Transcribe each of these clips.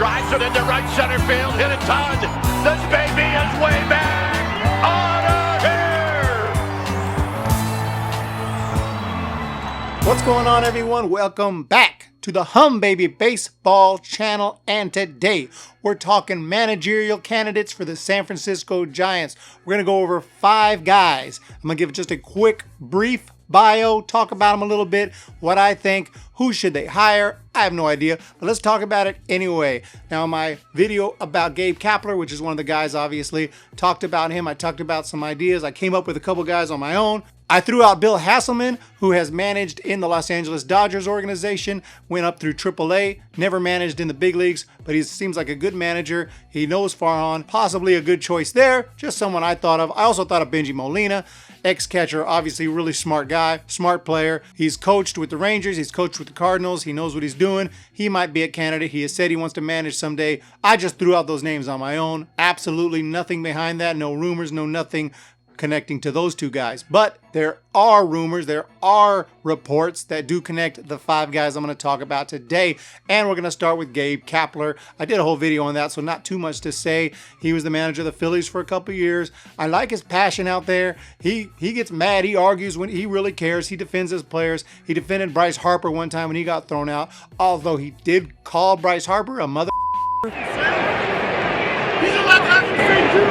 drives it into right center field, hit a ton. This baby is way back on here. What's going on, everyone? Welcome back to the Hum Baby Baseball channel, and today we're talking managerial candidates for the San Francisco Giants. We're going to go over 5 guys. I'm going to give just a quick, brief bio, talk about them a little bit, what I think, who should they hire. I have no idea, but let's talk about it anyway. Now, my video about Gabe Kapler, which is one of the guys, obviously, talked about him. I talked about some ideas. I came up with a couple guys on my own. I threw out Bill Hasselman, who has managed in the Los Angeles Dodgers organization, went up through AAA, never managed in the big leagues, but he seems like a good manager. He knows Farhan, possibly a good choice there, just someone I thought of. I also thought of Benji Molina, ex-catcher, obviously really smart guy, smart player. He's coached with the Rangers, he's coached with the Cardinals, he knows what he's doing. He might be a candidate. He has said he wants to manage someday. I just threw out those names on my own. Absolutely nothing behind that, no rumors, no nothing connecting to those 2 guys. But there are rumors, there are reports that do connect the 5 guys I'm going to talk about today. And we're going to start with Gabe Kapler. I did a whole video on that, so not too much to say. He was the manager of the Phillies for a couple years. I like his passion out there. He gets mad. He argues when he really cares. He defends his players. He defended Bryce Harper one time when he got thrown out, although he did call Bryce Harper a mother. He's allowed to have the same too.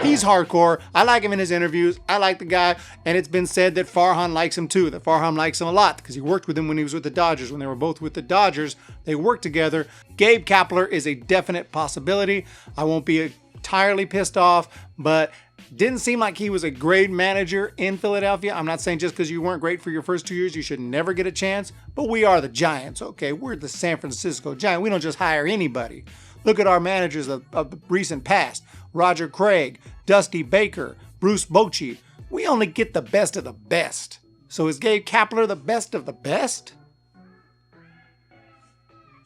He's hardcore. I like him in his interviews. I like the guy, and it's been said that Farhan likes him too, that Farhan likes him a lot because he worked with him when he was with the Dodgers. When they were both with the Dodgers, they worked together. Gabe Kapler is a definite possibility. I won't be entirely pissed off, but didn't seem like he was a great manager in Philadelphia. I'm not saying just because you weren't great for your first 2 years, you should never get a chance, but we are the Giants, okay? We're the San Francisco Giants. We don't just hire anybody. Look at our managers of the recent past. Roger Craig, Dusty Baker, Bruce Bochy. We only get the best of the best. So is Gabe Kapler the best of the best?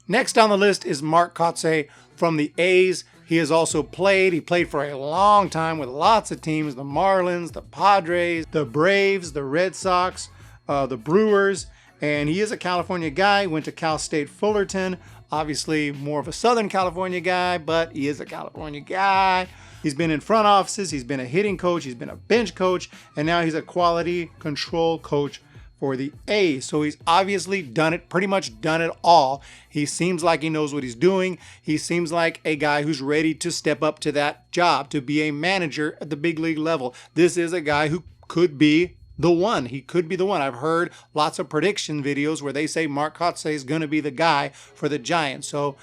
Next on the list is Mark Kotsay from the A's. He has also played. He played for a long time with lots of teams. The Marlins, the Padres, the Braves, the Red Sox, the Brewers. And he is a California guy. Went to Cal State Fullerton. Obviously more of a Southern California guy, but he is a California guy. He's been in front offices. He's been a hitting coach. He's been a bench coach. And now he's a quality control coach for the A's. So he's obviously done it, pretty much done it all. He seems like he knows what he's doing. He seems like a guy who's ready to step up to that job, to be a manager at the big league level. This is a guy who could be the one. He could be the one. I've heard lots of prediction videos where they say Mark Kotsay is going to be the guy for the Giants. So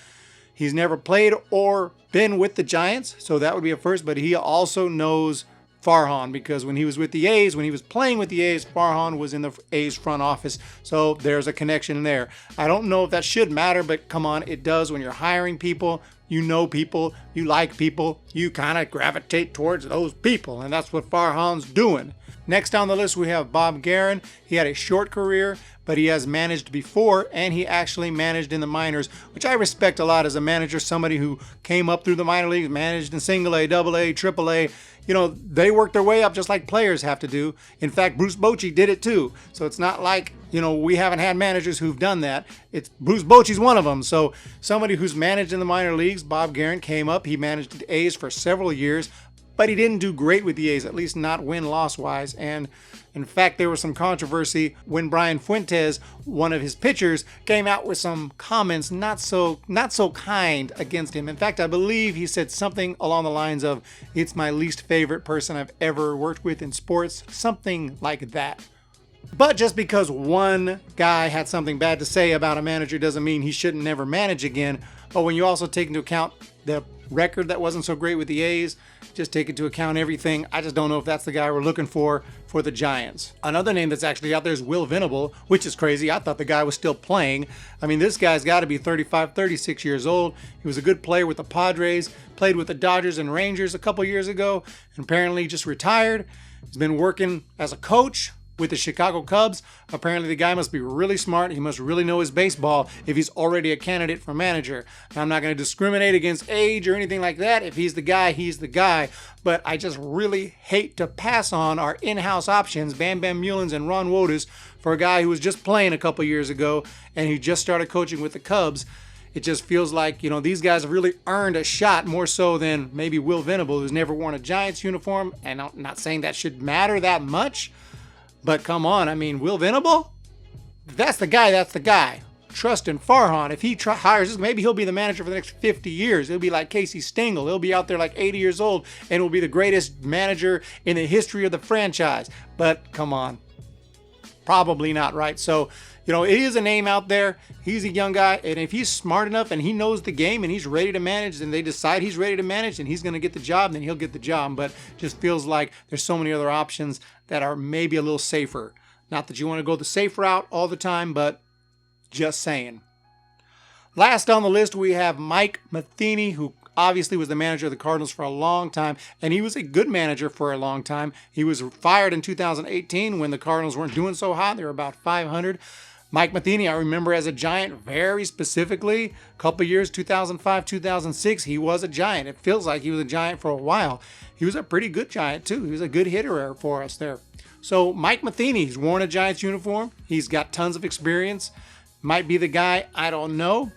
he's never played or been with the Giants, so that would be a first. But he also knows Farhan because when he was with the A's, when he was playing with the A's, Farhan was in the A's front office. So there's a connection there. I don't know if that should matter, but come on, it does when you're hiring people. You know people, you like people, you kind of gravitate towards those people, and that's what Farhan's doing. Next on the list, we have Bob Geren. He had a short career, but he has managed before, and he actually managed in the minors, which I respect a lot as a manager, somebody who came up through the minor leagues, managed in single A, double A, triple A. You know, they work their way up just like players have to do. In fact, Bruce Bochy did it too. So it's not like, you know, we haven't had managers who've done that. It's Bruce Bochy's one of them. So somebody who's managed in the minor leagues, Bob Geren came up. He managed the A's for several years, but he didn't do great with the A's, at least not win-loss wise. And in fact, there was some controversy when Brian Fuentes, one of his pitchers, came out with some comments not so kind against him. In fact, I believe he said something along the lines of, "It's my least favorite person I've ever worked with in sports," something like that. But just because one guy had something bad to say about a manager doesn't mean he shouldn't never manage again. But when you also take into account the record that wasn't so great with the A's, just take into account everything, I just don't know if that's the guy we're looking for the Giants. Another name that's actually out there is Will Venable, which is crazy. I thought the guy was still playing. I mean, this guy's got to be 35, 36 years old. He was a good player with the Padres, played with the Dodgers and Rangers a couple years ago, and apparently just retired. He's been working as a coach with the Chicago Cubs. Apparently the guy must be really smart. He must really know his baseball if he's already a candidate for manager. Now, I'm not going to discriminate against age or anything like that. If he's the guy, he's the guy. But I just really hate to pass on our in-house options, Bam Bam Meulins and Ron Wotus, for a guy who was just playing a couple years ago and he just started coaching with the Cubs. It just feels like, you know, these guys have really earned a shot more so than maybe Will Venable, who's never worn a Giants uniform. And I'm not saying that should matter that much, but come on. I mean, Will Venable, if that's the guy, that's the guy. Trust in Farhan. If he hires this, maybe he'll be the manager for the next 50 years. He'll be like Casey Stengel. He'll be out there like 80 years old and will be the greatest manager in the history of the franchise. But come on. Probably not, right? So, you know, it is a name out there. He's a young guy, and if he's smart enough and he knows the game and he's ready to manage, and they decide he's ready to manage and he's going to get the job, then he'll get the job. But just feels like there's so many other options that are maybe a little safer. Not that you want to go the safe route all the time, but just saying. Last on the list, we have Mike Matheny, who obviously was the manager of the Cardinals for a long time, and he was a good manager for a long time. He was fired in 2018 when the Cardinals weren't doing so hot. They were about 500. Mike Matheny, I remember as a Giant very specifically, a couple years, 2005, 2006, he was a Giant. It feels like he was a Giant for a while. He was a pretty good Giant too. He was a good hitter for us there. So Mike Matheny, he's worn a Giants uniform. He's got tons of experience. Might be the guy, I don't know.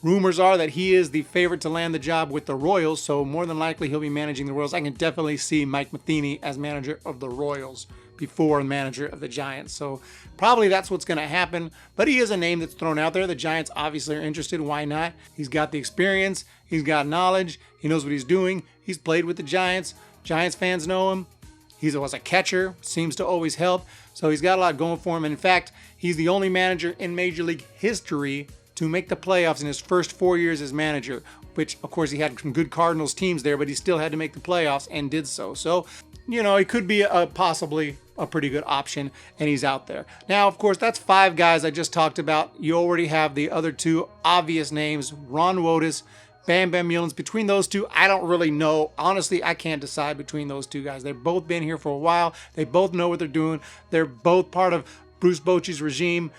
Rumors are that he is the favorite to land the job with the Royals, so more than likely he'll be managing the Royals. I can definitely see Mike Matheny as manager of the Royals before manager of the Giants. So probably that's what's going to happen. But he is a name that's thrown out there. The Giants obviously are interested. Why not? He's got the experience. He's got knowledge. He knows what he's doing. He's played with the Giants. Giants fans know him. He was a catcher. Seems to always help. So he's got a lot going for him. And in fact, he's the only manager in Major League history to make the playoffs in his first 4 years as manager, which, of course, he had some good Cardinals teams there, but he still had to make the playoffs and did so. So, you know, he could be possibly a pretty good option, and he's out there. Now, of course, that's 5 guys I just talked about. You already have the other 2 obvious names, Ron Wotus, Bam Bam Meulins. Between those 2, I don't really know. Honestly, I can't decide between those 2 guys. They've both been here for a while. They both know what they're doing. They're both part of Bruce Bochy's regime.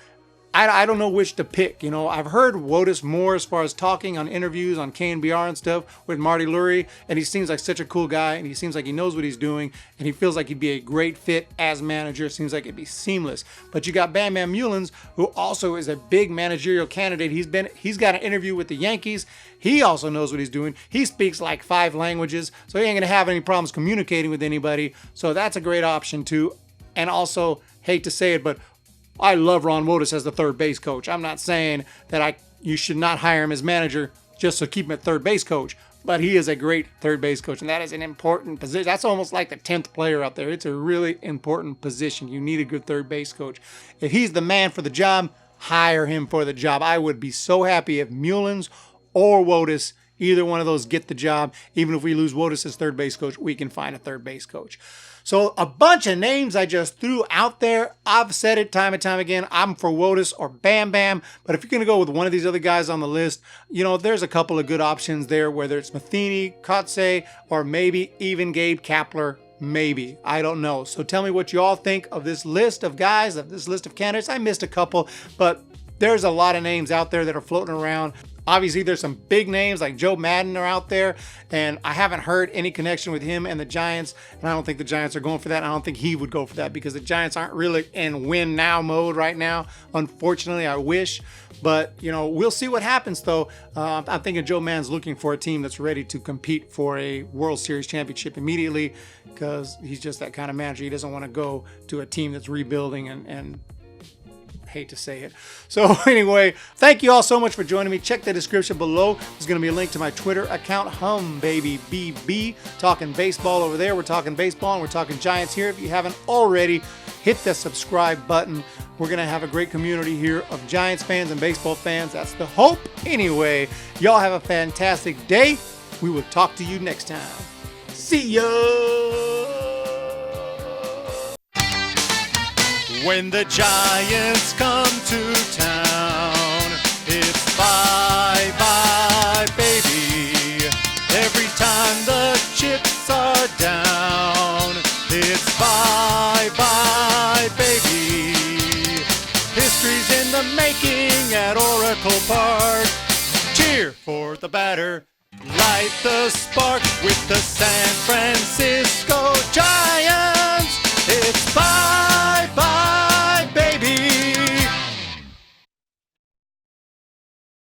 I don't know which to pick. You know, I've heard Wotus more as far as talking on interviews on KNBR and stuff with Marty Lurie, and he seems like such a cool guy, and he seems like he knows what he's doing, and he feels like he'd be a great fit as manager. Seems like it'd be seamless. But you got Bam Bam Meulins, who also is a big managerial candidate. He's got an interview with the Yankees. He also knows what he's doing. He speaks like 5 languages, so he ain't gonna have any problems communicating with anybody. So that's a great option too. And also, hate to say it, but I love Ron Wotus as the third base coach. I'm not saying that you should not hire him as manager just to keep him at third base coach, but he is a great third base coach, and that is an important position. That's almost like the 10th player out there. It's a really important position. You need a good third base coach. If he's the man for the job, hire him for the job. I would be so happy if Meulins or Wotus, either one of those, get the job. Even if we lose Wotus as third base coach, we can find a third base coach. So a bunch of names I just threw out there. I've said it time and time again. I'm for Wotus or Bam Bam. But if you're going to go with one of these other guys on the list, you know, there's a couple of good options there, whether it's Matheny, Kotsay, or maybe even Gabe Kapler. Maybe. I don't know. So tell me what you all think of this list of guys, of this list of candidates. I missed a couple, but there's a lot of names out there that are floating around. Obviously, there's some big names like Joe Madden are out there, and I haven't heard any connection with him and the Giants, and I don't think the Giants are going for that. I don't think he would go for that because the Giants aren't really in win now mode right now. Unfortunately, I wish, but you know, we'll see what happens though. I'm thinking Joe Madden's looking for a team that's ready to compete for a World Series championship immediately because he's just that kind of manager. He doesn't want to go to a team that's rebuilding and hate to say it. So anyway, thank you all so much for joining me. Check the description below. There's going to be a link to my Twitter account, HumBabyBB. Talking baseball over there. We're talking baseball and we're talking Giants here. If you haven't already, hit the subscribe button. We're going to have a great community here of Giants fans and baseball fans. That's the hope. Anyway, y'all have a fantastic day. We will talk to you next time. See ya! When the Giants come to town, it's bye-bye, baby. Every time the chips are down, it's bye-bye, baby. making at Oracle Park. Cheer for the batter, light the spark with the San Francisco Giants. It's 5